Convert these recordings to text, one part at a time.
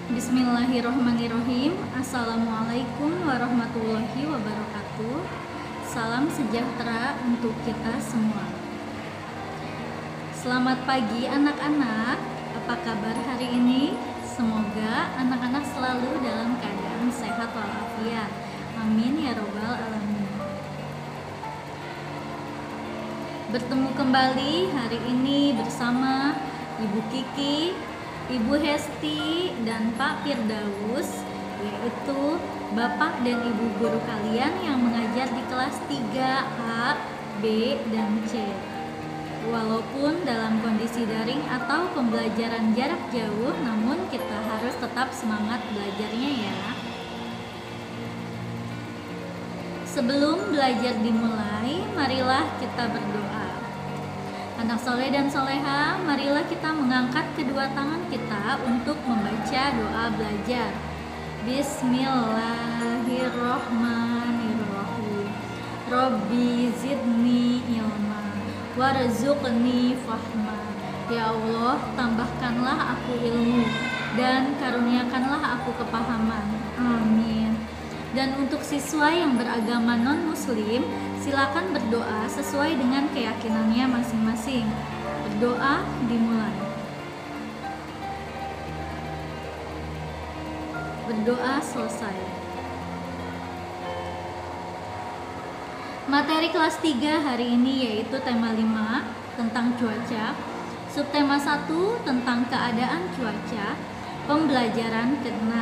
Bismillahirrohmanirrohim. Assalamualaikum warahmatullahi wabarakatuh. Salam sejahtera untuk kita semua. Selamat pagi anak-anak. Apa kabar hari ini? Semoga anak-anak selalu dalam keadaan sehat walafiat. Amin ya robbal alamin. Bertemu kembali hari ini bersama Ibu Kiki, Ibu Hesti, dan Pak Firdaus, yaitu Bapak dan Ibu guru kalian yang mengajar di kelas 3A, B, dan C. Walaupun dalam kondisi daring atau pembelajaran jarak jauh, namun kita harus tetap semangat belajarnya ya. Sebelum belajar dimulai, marilah kita berdoa. Anak soleh dan soleha, marilah kita mengangkat kedua tangan kita untuk membaca doa belajar. Bismillahirrohmanirrohim. Robbi zidni ilma warzuqni fahma. Ya Allah, tambahkanlah aku ilmu dan karuniakanlah aku kepahaman. Amin. Dan untuk siswa yang beragama non-muslim, silakan berdoa sesuai dengan keyakinannya masing-masing. Berdoa dimulai. Berdoa selesai. Materi kelas 3 hari ini yaitu tema 5 tentang cuaca, subtema 1 tentang keadaan cuaca, pembelajaran ke-6.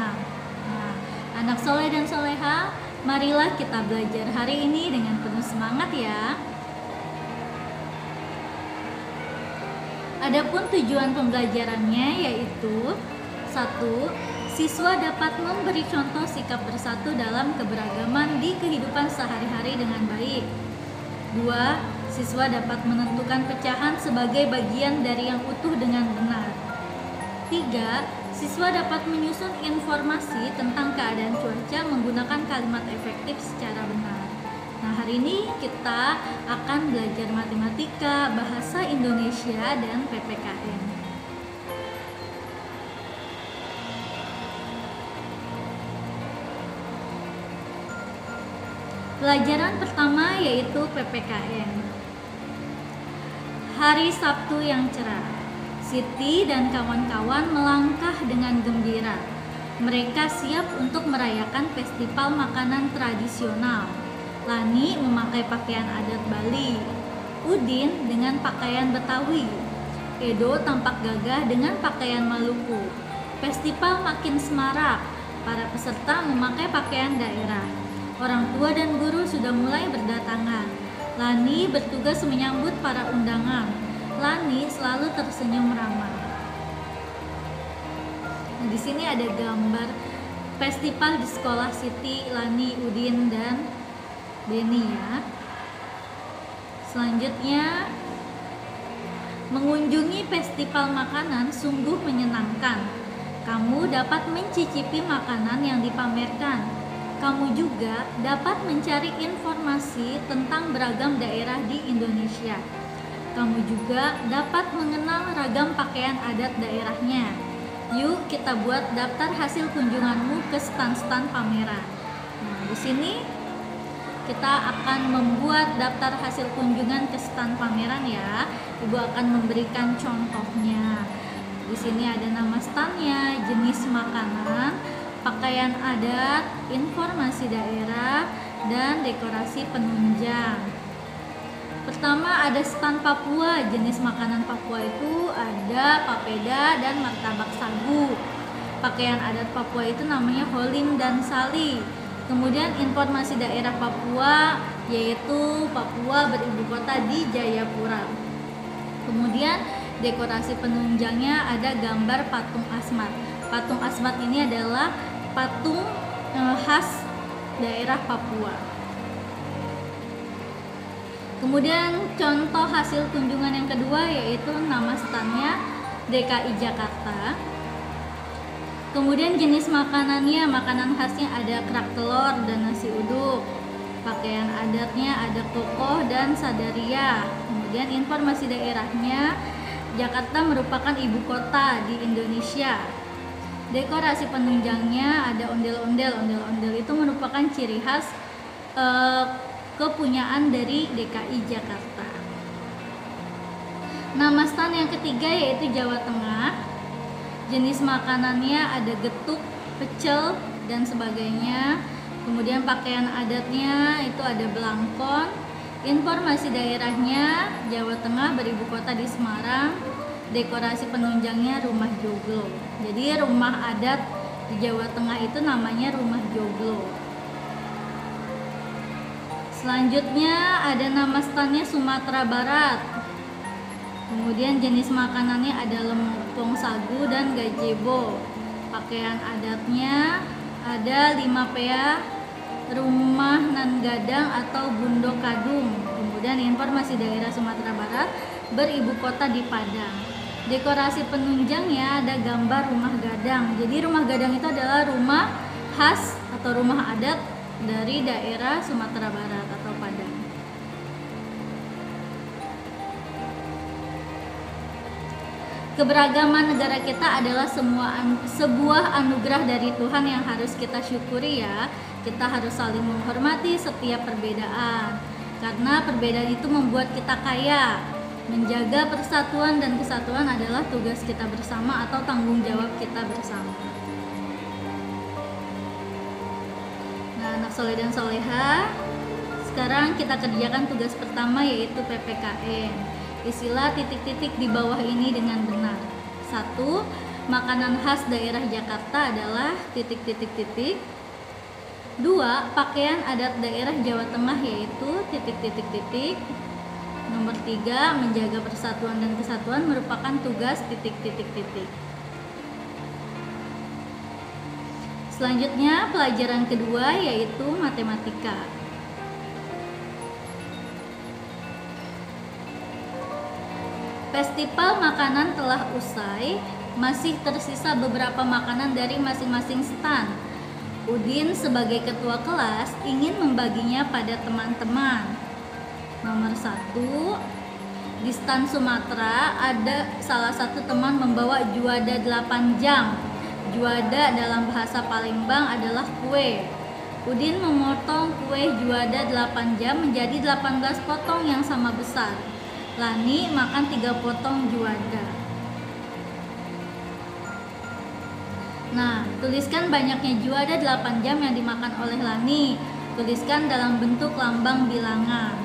Anak soleh dan soleha, marilah kita belajar hari ini dengan penuh semangat ya. Adapun tujuan pembelajarannya yaitu 1. Siswa dapat memberi contoh sikap bersatu dalam keberagaman di kehidupan sehari-hari dengan baik. 2. Siswa dapat menentukan pecahan sebagai bagian dari yang utuh dengan benar. 3. Siswa dapat menyusun informasi tentang keadaan cuaca menggunakan kalimat efektif secara benar. Nah, hari ini kita akan belajar matematika, bahasa Indonesia, dan PPKN. Pelajaran pertama yaitu PPKN. Hari Sabtu yang cerah. Siti dan kawan-kawan melangkah dengan gembira. Mereka siap untuk merayakan festival makanan tradisional. Lani memakai pakaian adat Bali, Udin dengan pakaian Betawi, Edo tampak gagah dengan pakaian Maluku. Festival makin semarak. Para peserta memakai pakaian daerah. Orang tua dan guru sudah mulai berdatangan. Lani bertugas menyambut para undangan. Lani selalu tersenyum ramah. Nah, di sini ada gambar festival di sekolah Siti, Lani, Udin, dan Beni ya. Selanjutnya, mengunjungi festival makanan sungguh menyenangkan. Kamu dapat mencicipi makanan yang dipamerkan. Kamu juga dapat mencari informasi tentang beragam daerah di Indonesia. Kamu juga dapat mengenal ragam pakaian adat daerahnya. Yuk kita buat daftar hasil kunjunganmu ke stan-stan pameran. Nah, di sini kita akan membuat daftar hasil kunjungan ke stan pameran ya. Ibu akan memberikan contohnya. Di sini ada nama stannya, jenis makanan, pakaian adat, informasi daerah, dan dekorasi penunjang. Pertama ada stan Papua. Jenis makanan Papua itu ada papeda dan martabak sagu. Pakaian adat Papua itu namanya holim dan sali. Kemudian informasi daerah Papua yaitu Papua beribu kota di Jayapura. Kemudian dekorasi penunjangnya ada gambar patung asmat. Patung asmat ini adalah patung khas daerah Papua. Kemudian contoh hasil kunjungan yang kedua yaitu nama standnya DKI Jakarta. Kemudian jenis makanannya, makanan khasnya ada kerak telur dan nasi uduk. Pakaian adatnya ada kokoh dan sadaria. Kemudian informasi daerahnya, Jakarta merupakan ibu kota di Indonesia. Dekorasi penunjangnya ada ondel-ondel. Ondel-ondel itu merupakan ciri khas kepunyaan dari DKI Jakarta. Nama stand yang ketiga yaitu Jawa Tengah. Jenis makanannya ada getuk, pecel, dan sebagainya. Kemudian pakaian adatnya itu ada belangkon. Informasi daerahnya Jawa Tengah beribu kota di Semarang. Dekorasi penunjangnya rumah joglo. Jadi rumah adat di Jawa Tengah itu namanya rumah joglo. Selanjutnya ada nama standnya Sumatera Barat. Kemudian jenis makanannya ada lempong sagu dan gazebo. Pakaian adatnya ada lima pea, rumah nan gadang atau bundo kadung. Kemudian informasi daerah Sumatera Barat beribu kota di Padang. Dekorasi penunjangnya ada gambar rumah gadang. Jadi rumah gadang itu adalah rumah khas atau rumah adat dari daerah Sumatera Barat atau Padang. Keberagaman negara kita adalah sebuah anugerah dari Tuhan yang harus kita syukuri ya. Kita harus saling menghormati setiap perbedaan. Karena perbedaan itu membuat kita kaya. Menjaga persatuan dan kesatuan adalah tugas kita bersama atau tanggung jawab kita bersama. Nah, anak soleh dan soleha, sekarang kita kerjakan tugas pertama yaitu PPKN. Isilah titik-titik di bawah ini dengan benar. 1. Makanan khas daerah Jakarta adalah titik-titik-titik. 2. Pakaian adat daerah Jawa Tengah yaitu titik-titik-titik. Nomor 3. Menjaga persatuan dan kesatuan merupakan tugas titik-titik-titik. Selanjutnya pelajaran kedua yaitu matematika. Festival makanan telah usai, masih tersisa beberapa makanan dari masing-masing stand. Udin sebagai ketua kelas ingin membaginya pada teman-teman. Nomor 1, di stand Sumatera ada salah satu teman membawa juada 8 jam. Juada dalam bahasa Palembang adalah kue. Udin memotong kue juada 8 jam menjadi 18 potong yang sama besar. Lani makan 3 potong juada. Nah, tuliskan banyaknya juada 8 jam yang dimakan oleh Lani. Tuliskan dalam bentuk lambang bilangan.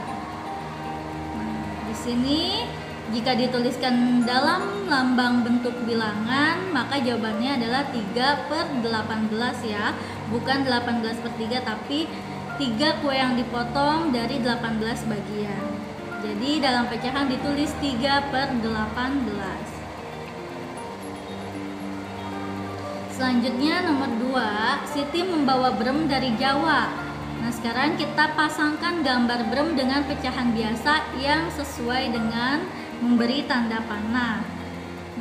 Nah, di sini jika dituliskan dalam lambang bentuk bilangan, maka jawabannya adalah 3/18 ya. Bukan 18/3, tapi 3 kue yang dipotong dari 18 bagian. Jadi dalam pecahan ditulis 3/18. Selanjutnya nomor 2, Siti membawa brem dari Jawa. Nah, sekarang kita pasangkan gambar brem dengan pecahan biasa yang sesuai dengan memberi tanda panah.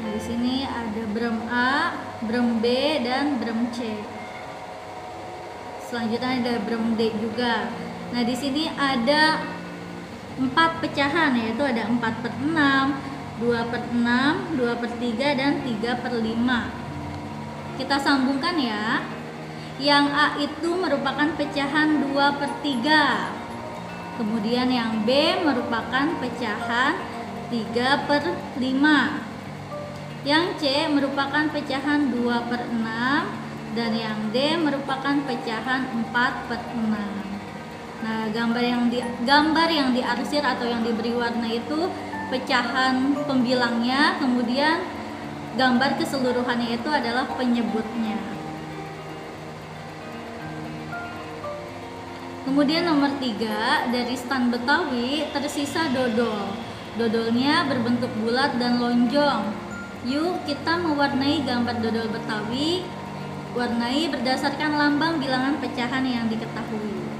Nah, di sini ada brem A, brem B, dan brem C. Selanjutnya ada brem D juga. Nah, di sini ada 4 pecahan, yaitu ada 4/6, 2/6, 2/3, dan 3/5. Kita sambungkan ya. Yang A itu merupakan pecahan 2/3. Kemudian yang B merupakan pecahan 3/5. Yang C merupakan pecahan 2/6 dan yang D merupakan pecahan 4/6. Nah, gambar yang diarsir atau yang diberi warna itu pecahan pembilangnya, kemudian gambar keseluruhannya itu adalah penyebutnya. Kemudian nomor 3, dari stand Betawi tersisa dodol. Dodolnya berbentuk bulat dan lonjong. Yuk kita mewarnai gambar dodol Betawi. Warnai berdasarkan lambang bilangan pecahan yang diketahui.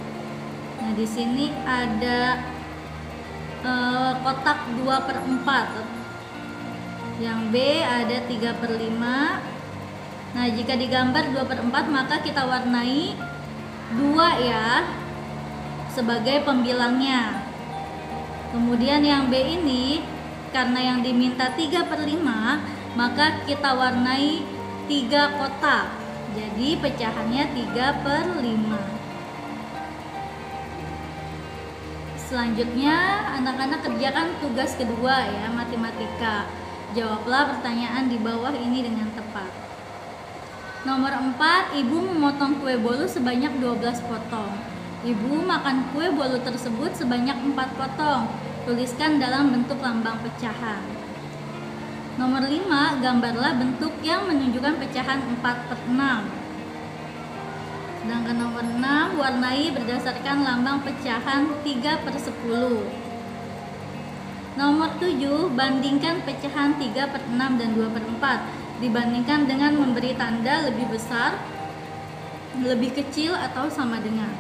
Nah, di sini ada kotak 2/4. Yang B ada 3/5. Nah, jika digambar 2/4 maka kita warnai 2 ya sebagai pembilangnya. Kemudian yang B ini karena yang diminta 3/5 maka kita warnai 3 kotak. Jadi pecahannya 3/5. Selanjutnya anak-anak kerjakan tugas kedua ya, matematika. Jawablah pertanyaan di bawah ini dengan tepat. Nomor 4, ibu memotong kue bolu sebanyak 12 potong. Ibu makan kue bolu tersebut sebanyak 4 potong. Tuliskan dalam bentuk lambang pecahan. Nomor 5, gambarlah bentuk yang menunjukkan pecahan 4/6. Sedangkan nomor 6, warnai berdasarkan lambang pecahan 3/10. Nomor 7, bandingkan pecahan 3/6 dan 2/4 dibandingkan dengan memberi tanda lebih besar, lebih kecil, atau sama dengan.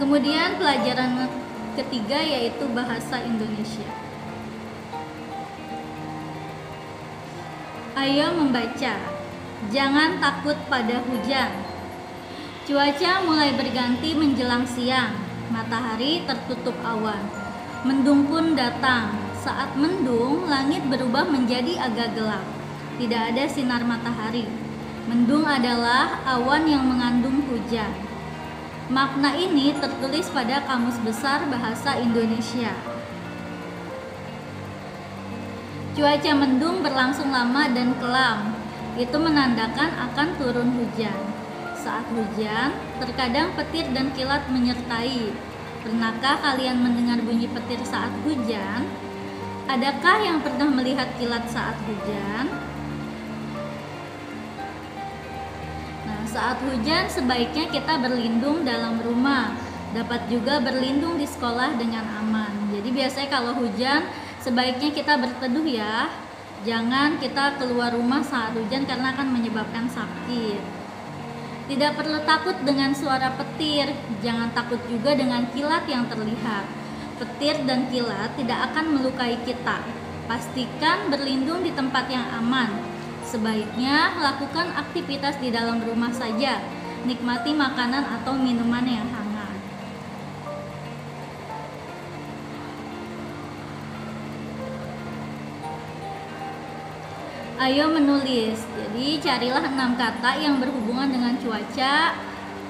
Kemudian pelajaran ketiga yaitu bahasa Indonesia. Ayo membaca. Jangan takut pada hujan. Cuaca mulai berganti menjelang siang. Matahari tertutup awan. Mendung pun datang. Saat mendung, langit berubah menjadi agak gelap. Tidak ada sinar matahari. Mendung adalah awan yang mengandung hujan. Makna ini tertulis pada Kamus Besar Bahasa Indonesia. Cuaca mendung berlangsung lama dan kelam. Itu menandakan akan turun hujan. Saat hujan, terkadang petir dan kilat menyertai. Pernahkah kalian mendengar bunyi petir saat hujan? Adakah yang pernah melihat kilat saat hujan? Nah, saat hujan sebaiknya kita berlindung dalam rumah. Dapat juga berlindung di sekolah dengan aman. Jadi biasanya kalau hujan sebaiknya kita berteduh ya. Jangan kita keluar rumah saat hujan karena akan menyebabkan sakit. Tidak perlu takut dengan suara petir. Jangan takut juga dengan kilat yang terlihat. Petir dan kilat tidak akan melukai kita. Pastikan berlindung di tempat yang aman. Sebaiknya lakukan aktivitas di dalam rumah saja. Nikmati makanan atau minuman yang hangat. Ayo menulis. Jadi carilah 6 kata yang berhubungan dengan cuaca.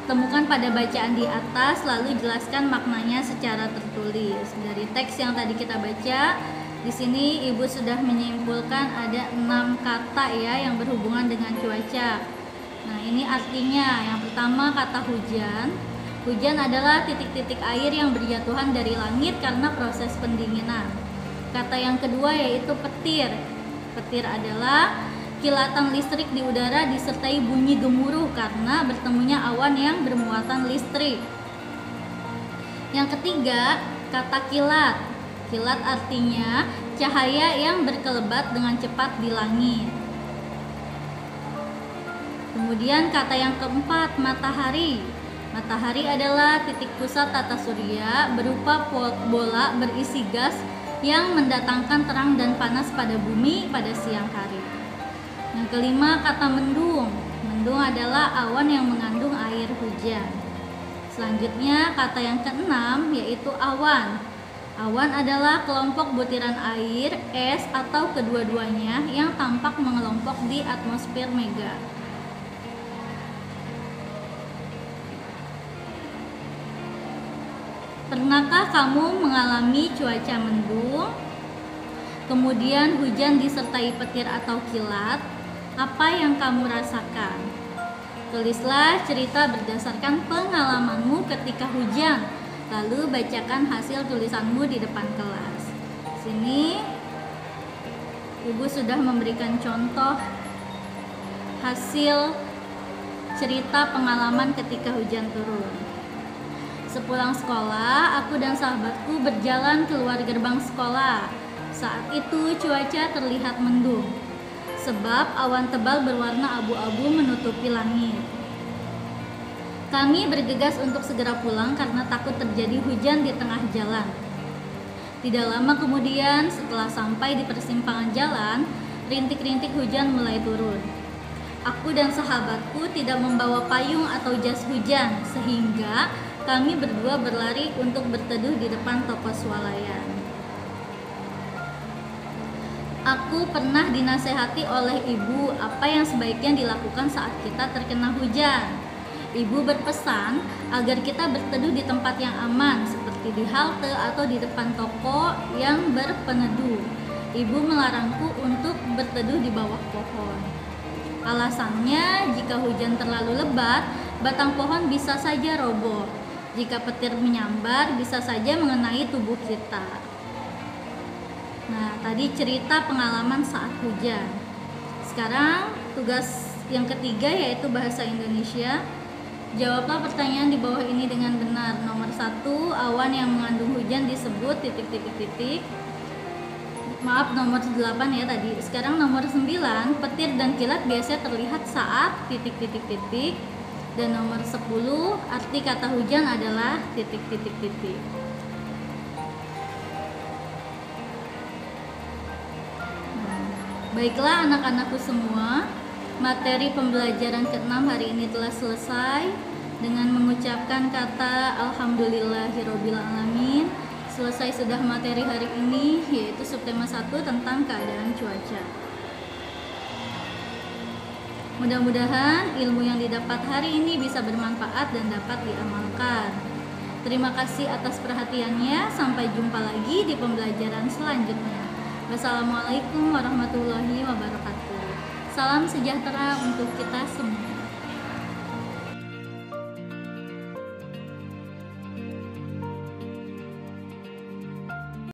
Temukan pada bacaan di atas, lalu jelaskan maknanya secara tertulis. Dari teks yang tadi kita baca, di sini Ibu sudah menyimpulkan ada 6 kata ya yang berhubungan dengan cuaca. Nah, ini artinya. Yang pertama kata hujan. Hujan adalah titik-titik air yang berjatuhan dari langit karena proses pendinginan. Kata yang kedua yaitu petir. Petir adalah kilatan listrik di udara disertai bunyi gemuruh karena bertemunya awan yang bermuatan listrik. Yang ketiga, kata kilat. Kilat artinya cahaya yang berkelebat dengan cepat di langit. Kemudian kata yang keempat, matahari. Matahari adalah titik pusat tata surya berupa bola berisi gas yang mendatangkan terang dan panas pada bumi pada siang hari. Yang kelima, kata mendung. Mendung adalah awan yang mengandung air hujan. Selanjutnya, kata yang keenam yaitu awan. Awan adalah kelompok butiran air, es, atau kedua-duanya yang tampak mengelompok di atmosfer mega. Pernahkah kamu mengalami cuaca mendung, kemudian hujan disertai petir atau kilat? Apa yang kamu rasakan? Tulislah cerita berdasarkan pengalamanmu ketika hujan, lalu bacakan hasil tulisanmu di depan kelas. Sini Ibu sudah memberikan contoh hasil cerita pengalaman ketika hujan turun. Sepulang sekolah, aku dan sahabatku berjalan keluar gerbang sekolah. Saat itu cuaca terlihat mendung, sebab awan tebal berwarna abu-abu menutupi langit. Kami bergegas untuk segera pulang karena takut terjadi hujan di tengah jalan. Tidak lama kemudian, setelah sampai di persimpangan jalan, rintik-rintik hujan mulai turun. Aku dan sahabatku tidak membawa payung atau jas hujan, sehingga kami berdua berlari untuk berteduh di depan toko swalayan. Aku pernah dinasehati oleh ibu apa yang sebaiknya dilakukan saat kita terkena hujan. Ibu berpesan agar kita berteduh di tempat yang aman seperti di halte atau di depan toko yang berpeneduh. Ibu melarangku untuk berteduh di bawah pohon. Alasannya, jika hujan terlalu lebat, batang pohon bisa saja roboh. Jika petir menyambar, bisa saja mengenai tubuh kita. Nah, tadi cerita pengalaman saat hujan. Sekarang tugas yang ketiga yaitu bahasa Indonesia. Jawablah pertanyaan di bawah ini dengan benar. Nomor 1, awan yang mengandung hujan disebut titik-titik-titik. Maaf, nomor 8 ya tadi. Sekarang nomor 9, petir dan kilat biasanya terlihat saat titik-titik-titik. Dan nomor 10, arti kata hujan adalah titik-titik-titik. Baiklah anak-anakku semua, materi pembelajaran ke-6 hari ini telah selesai dengan mengucapkan kata Alhamdulillahirobbilalamin. Selesai sudah materi hari ini, yaitu subtema 1 tentang keadaan cuaca. Mudah-mudahan ilmu yang didapat hari ini bisa bermanfaat dan dapat diamalkan. Terima kasih atas perhatiannya. Sampai jumpa lagi di pembelajaran selanjutnya. Wassalamualaikum warahmatullahi wabarakatuh. Salam sejahtera untuk kita semua.